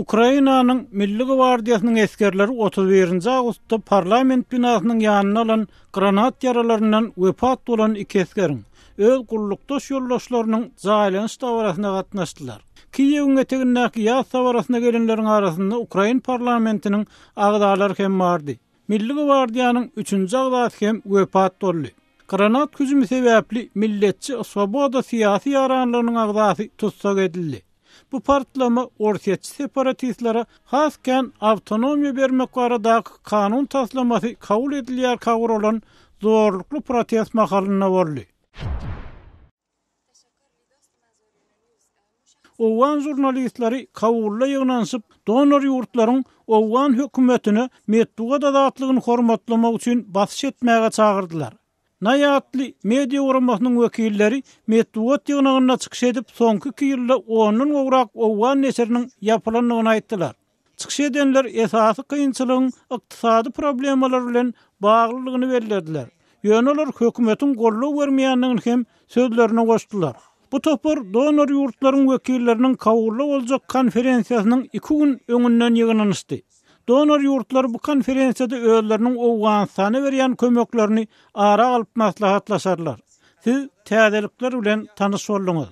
Ukrainanyň Milli Gwardiýasynyň eskerleri 31-nji awgustda parlament binasynyň ýanyna alan granat yaralaryndan wepat bolan iki eskerin öz gullukdaş ýoldaşlarynyň jaýlanyş dawrasyna gatnaşdylar. Kiýewiň etegindäki ýaz sawarasyna gelenleriň arasynda Ukrain parlamentiniň agdalary hem bardy. Milli Gwardiýanyň 3-nji agdasy hem wepat boldy. Granat hüjümi sebäpli milletçi Swoboda syýasy ýaranlarynyň agdasy tutsak edildi. Bu partlama orsiýetçi separatistlere hasken awtonomiýa bermek barada kanun taslamasy kabul edilýär kagır olan zorlukly protest makalyna boldy. Owan jurnalistleri kabulla ýygnanyşyp donor ýurtlaryň Owan hökümetine medeniýet azatlygyny hormatlamak üçin basyş etmäge çagyrdylar. Naýatly media uramasynyň wekilleri medeniýet ýygnagyna çykyş edip soňky 2 ýylda 10-dan gowrak Owan neseriniň ýapylanyny aýtdylar. Çykyş edenler esasy kynçylygyň ykdysady problemler bilen baglylygyny bellädiler. Ýöne olar hökümetiň gollaw bermeýändigini hem sözlerine goşdylar. Bu topar donor ýurtlaryň wekilleriniň kabulda boljak konferensiýasynyň 2 gün öňünden ýygnanyşdy. Donor ýurtlar bu konferensiýada özleriniň Owganystana berýän kömeklerini ara alyp maslahatlaşarlar. Siz täzelikler bilen tanyş boldunuz.